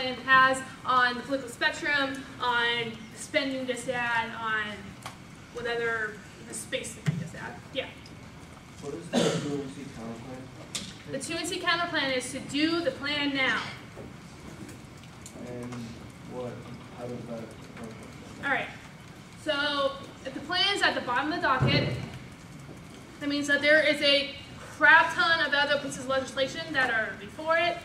plan has on the political spectrum, on spending this ad, on what other space to make this ad. Yeah? What is the 2NC counterplan? The 2NC counterplan is to do the plan now. And how does that work? All right. So if the plan is at the bottom of the docket, that means that there is a crap ton of other pieces of legislation that are before it,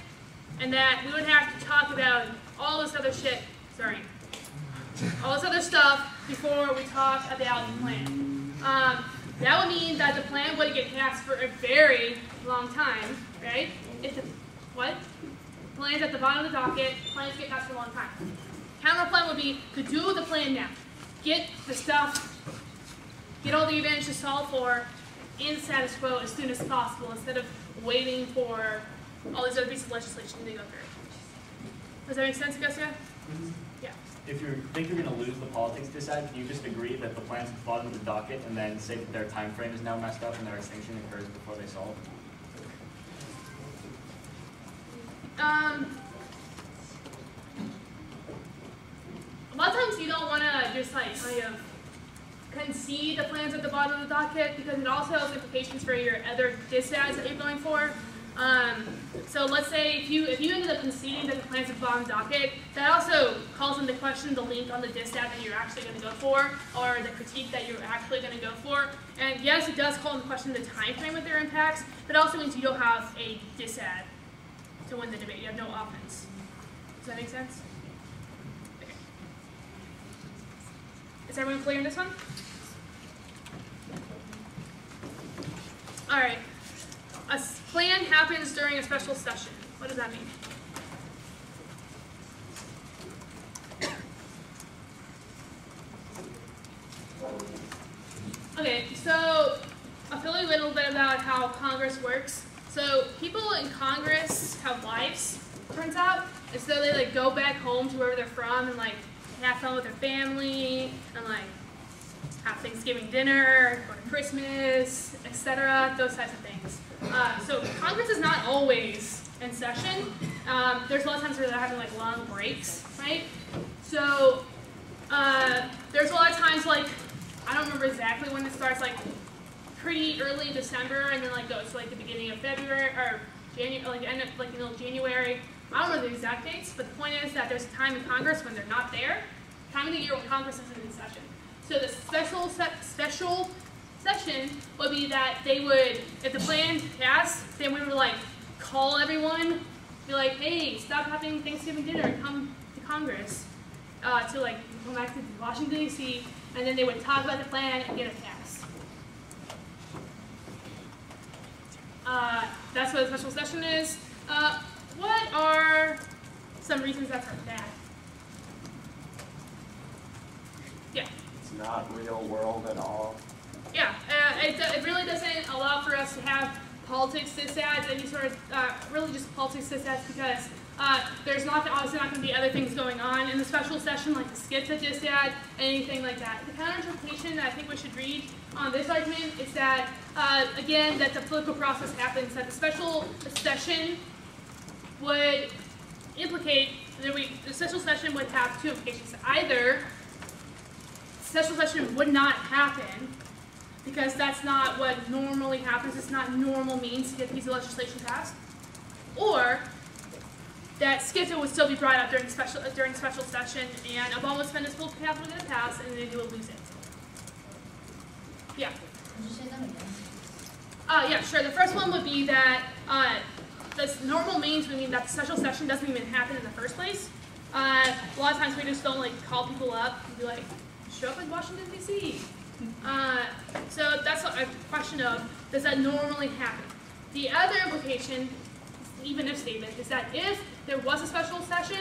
and that we would have to talk about all this other shit, all this other stuff before we talk about the plan. That would mean that the plan would get passed for a very long time, right? If the plan's at the bottom of the docket, plans get passed for a long time. Counterplan would be to do the plan now. Get the stuff, get all the advantages to solve for in status quo as soon as possible instead of waiting for all these other pieces of legislation to go through. Does that make sense, Augusta? Yeah. If you think you're going to lose the politics decide, can you just agree that the plan's at the bottom of the docket and then say that their time frame is now messed up and their extinction occurs before they solve? A lot of times you don't want to just like kind of concede the plans at the bottom of the docket because it also has implications for your other disads that you're going for. So let's say if you ended up conceding that the plans at the bottom of the docket, that also calls into question the link on the disad that you're actually going to go for, or the critique that you're actually going to go for. And yes, it does call into question the time frame of their impacts, but it also means you don't have a disad to win the debate. You have no offense. Does that make sense? Okay. Is everyone clear on this one? All right. A plan happens during a special session. What does that mean? Okay, so I'll tell you a little bit about how Congress works. So people in Congress have lives, turns out, and so they like go back home to wherever they're from and like have fun with their family and like have Thanksgiving dinner, go to Christmas, etc., those types of things. So Congress is not always in session. There's a lot of times where they're having like long breaks, right? So there's a lot of times like, I don't remember exactly when it starts, like pretty early in December and then like goes to like the beginning of February or January, like end of like middle of January. I don't know the exact dates, but the point is that there's a time in Congress when they're not there, time of the year when Congress isn't in session. So the special session would be that they would, if the plan passed, then we would like call everyone, be like, hey, stop having Thanksgiving dinner and come to Congress to like come back to Washington, D.C., and then they would talk about the plan and get it passed. That's what a special session is. What are some reasons that's bad? Yeah. It's not real world at all. Yeah, it really doesn't allow for us to have politics disads, any sort of, really just politics disads, because there's obviously not going to be other things going on in the special session, like the skip the disad, anything like that. The counter-interpretation that I think we should read on this argument is that, again, that the political process happens, that the special session would implicate, the special session would have two implications. Either special session would not happen, because that's not what normally happens, it's not normal means to get a piece of legislation passed, or that SCIFA would still be brought up during special session, and Obama would spend his political capital to get it passed, and then he would lose it. Yeah? Could you say that again? Yeah, sure. The first one would be that this normal means would mean that the special session doesn't even happen in the first place. A lot of times we just don't like call people up and be like, show up in Washington, D.C. So that's a question of, does that normally happen? The other implication, even if statement, is that if there was a special session,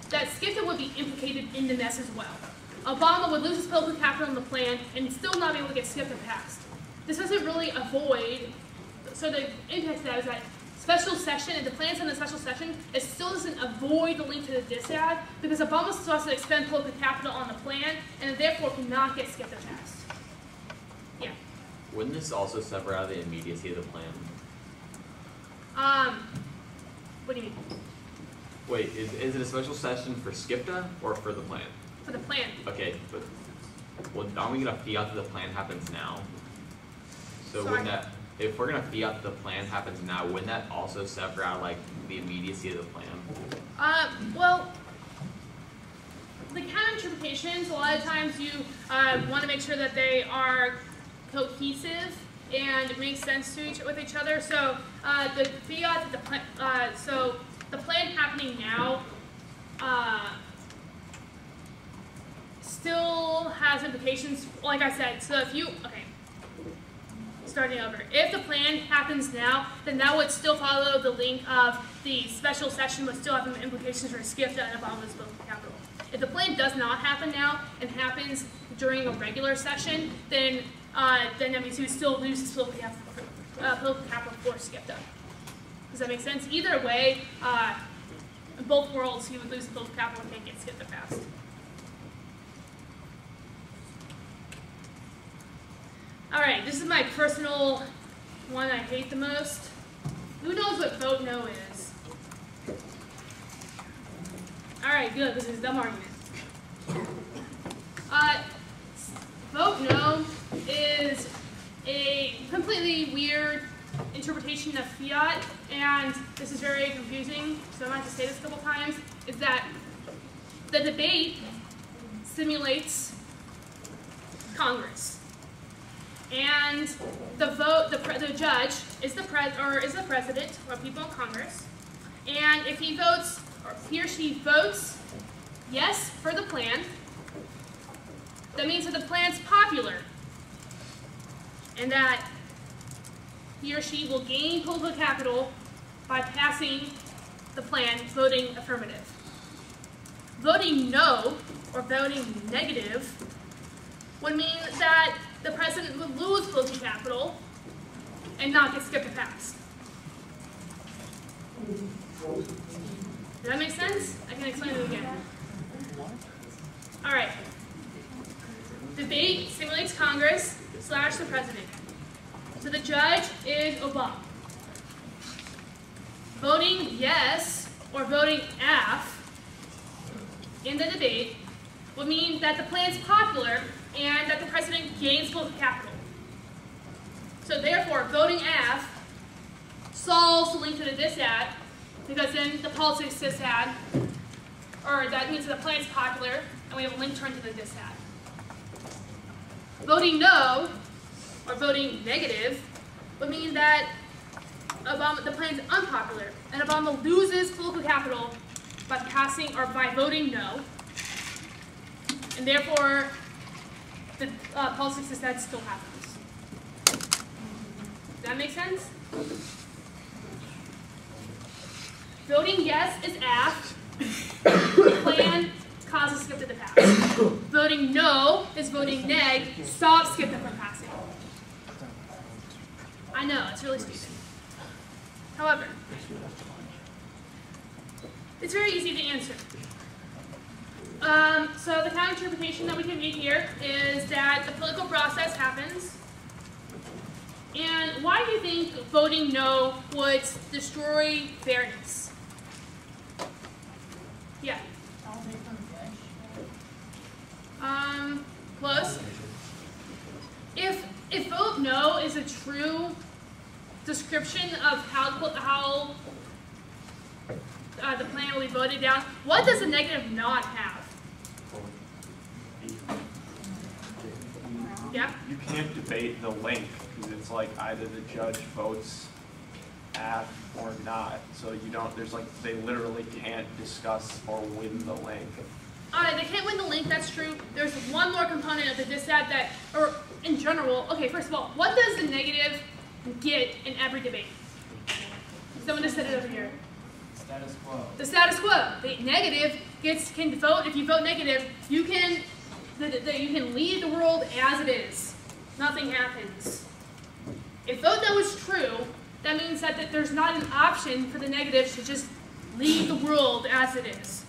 that SCIFA would be implicated in the mess as well. Obama would lose his political capital in the plan and still not be able to get SCIFA passed. This doesn't really avoid, so the impact of that is that special session, and the plans in the special session, it still doesn't avoid the link to the disad, because Obama still has to expend political capital on the plan, and therefore cannot get SCIFA passed. Yeah. Wouldn't this also sever out of the immediacy of the plan? What do you mean? Wait, is it a special session for SCIPTA or for the plan? For the plan. Okay, but well, aren't we gonna fiat that the plan happens now? So Sorry. wouldn't that, if we're gonna fiat that the plan happens now, wouldn't that also sever out like the immediacy of the plan? Well, the counter interpretations, a lot of times you want to make sure that they are cohesive and make sense to with each other. So the fiat, so the plan happening now still has implications. Like I said, so if you starting over. If the plan happens now, then that would still follow the link of the special session would still have implications for SCIPTA and abominable political capital. If the plan does not happen now and happens during a regular session, then that means he would still lose his political capital for SCIPTA. Does that make sense? Either way, in both worlds, he would lose the political capital and can't get SCIPTA passed. All right, this is my personal one I hate the most. Who knows what vote no is? All right, good, this is a dumb argument. Vote no is a completely weird interpretation of fiat, and this is very confusing, so I'm going to have to say this a couple times, is that the debate simulates Congress. And the vote, the judge is the president or people in Congress, and if he votes or he or she votes yes for the plan, that means that the plan's popular, and that he or she will gain political capital by passing the plan, voting affirmative. Voting no or voting negative would mean that the president would lose political capital and not get SCIPTA passed. Does that make sense? I can explain it again. All right. Debate simulates Congress / the president. So the judge is Obama. Voting yes or voting F in the debate would mean that the plan's popular and that the president gains political capital. So therefore, voting F solves the link to the disad, because then the politics disad, or that means that the plan's popular, and we have a link turned to the disad. Voting no, or voting negative, would mean that the plan's unpopular, and Obama loses political capital by passing or by voting no, and therefore the politics disad still happens. Does that make sense? Voting yes is F. The plan causes SCIPTA to pass. Voting no is voting neg, stops SCIPTA from passing. I know, it's really stupid. However, it's very easy to answer. So the counter interpretation that we can make here is that the political process happens. And why do you think voting no would destroy fairness? Yeah. Close. If vote no is a true description of how the plan will be voted down, what does the negative not have? Yeah? You can't debate the link, because it's like either the judge votes F or not. So you don't, they literally can't discuss or win the link. They can't win the link, that's true. There's one more component of the disad that, or in general, okay, first of all, what does the negative get in every debate? Someone just said it over here. Status quo. The status quo. The negative can vote. If you vote negative, you can leave the world as it is. Nothing happens. If vote no is true, that means that there's not an option for the negative to just leave the world as it is.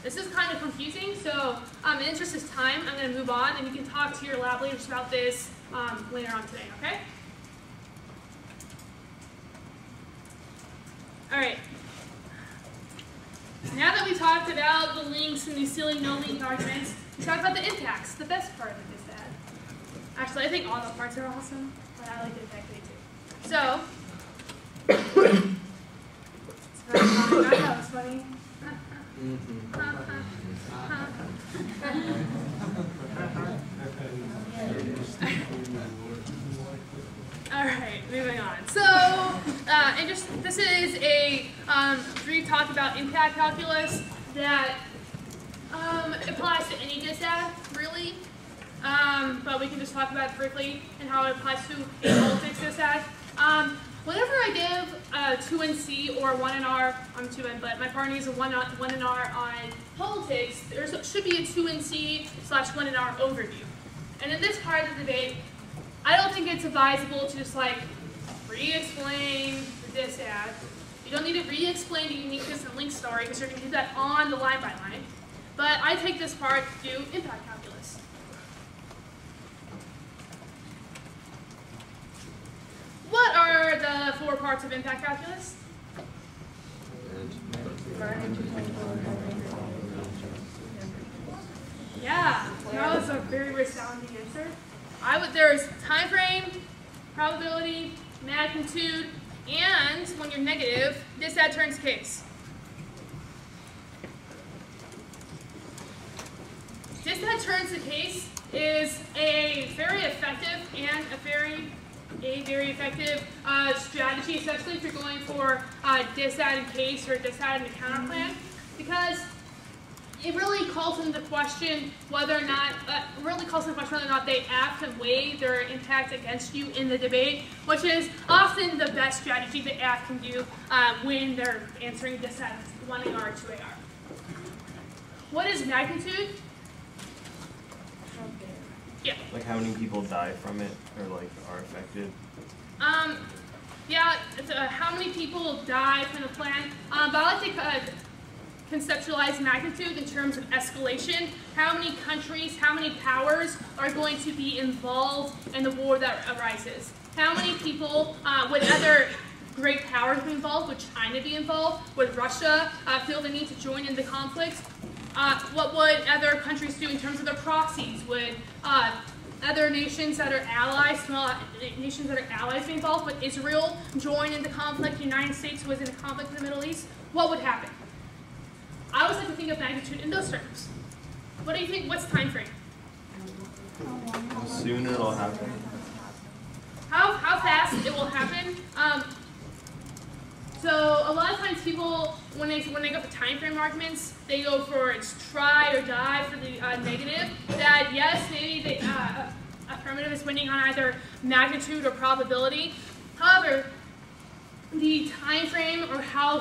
This is kind of confusing, so in the interest of time, I'm going to move on, and you can talk to your lab leaders about this later on today, okay? All right. Now that we talked about the links and these silly no-link arguments, we talked about the impacts, the best part of the dissad. Actually, I think all the parts are awesome, but I like the impact way too. So, it's very funny. I know it's funny. All right, moving on. So, this is a brief talk about impact calculus that applies to any dissad, really. But we can just talk about it briefly and how it applies to a politics dissad. Whenever I give 2 in C or 1 in R, I'm 2 in, but my partner needs a 1 in R on politics, there should be a 2 in C / 1 in R overview. And in this part of the debate, I don't think it's advisable to just like re-explain the dissad. You don't need to re-explain the uniqueness and link story because you're going to do that on the line by line. But I take this part to do impact calculus. What are the 4 parts of impact calculus? Yeah, that was a very resounding answer. There's time frame, probability, magnitude, and when you're negative, dissad turns case. Dissad turns the case is a very effective and a very effective strategy, especially if you're going for dissad in case or dissad in the counter plan, because it really calls into question whether or not they act and weigh their impact against you in the debate, which is often the best strategy the AF can do when they're answering dissad 1 AR, 2 AR. What is magnitude? Yeah. Like how many people die from it or like are affected? Yeah, it's how many people die from the plan. But I like to conceptualize magnitude in terms of escalation. How many countries, how many powers are going to be involved in the war that arises? How many people, would other great powers be involved? Would China be involved? Would Russia feel the need to join in the conflict? What would other countries do in terms of their proxies? Would other nations that are allies, small nations that are allies be involved? Would Israel join in the conflict? The United States was in a conflict in the Middle East? What would happen? I always like to think of magnitude in those terms. What do you think? What's time frame? How soon it'll happen? How fast it will happen? So a lot of times people, when they go for time frame arguments, they go for it's try or die for the negative. That yes, maybe affirmative is winning on either magnitude or probability. However, the time frame or how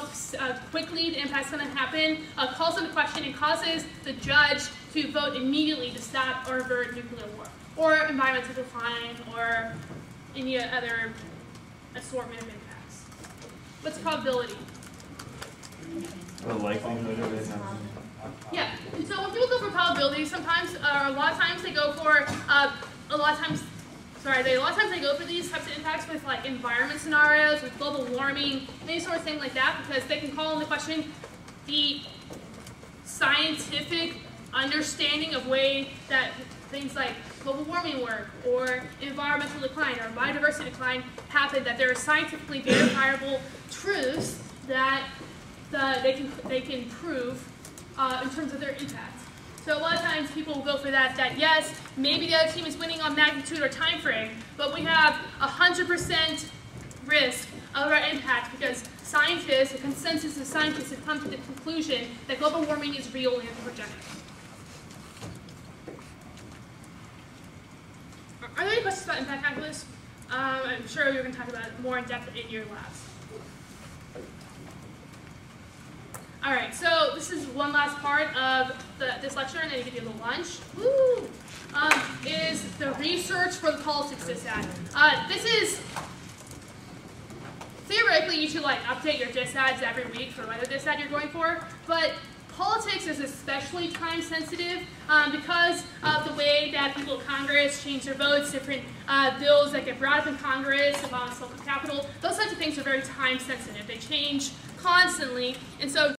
quickly the impact is going to happen calls into question and causes the judge to vote immediately to stop or avert nuclear war or environmental decline or any other assortment of impacts. What's probability? The likelihood of it happening. Yeah, and so when people go for probability, sometimes, a lot of times they go for, a lot of times they go for these types of impacts with like environment scenarios, with global warming, any sort of thing like that, because they can call into question the scientific understanding of way that things like global warming work, or environmental decline, or biodiversity decline happen, that there are scientifically verifiable truths that they can prove in terms of their impact. So a lot of times people will go for that yes, maybe the other team is winning on magnitude or time frame, but we have 100% risk of our impact because scientists, a consensus of scientists have come to the conclusion that global warming is real and anthropogenic. Are there any questions about impact calculus? I'm sure you're going to talk about it more in depth in your labs. All right, so this is one last part of this lecture, and then you can do the lunch. Woo! Is the research for the politics dissad. This is, theoretically, you should like update your dissads every week for whatever dissad you're going for, but politics is especially time sensitive because of the way that people in Congress change their votes, different bills that get brought up in Congress, abolished local capital. Those types of things are very time sensitive. They change constantly, and so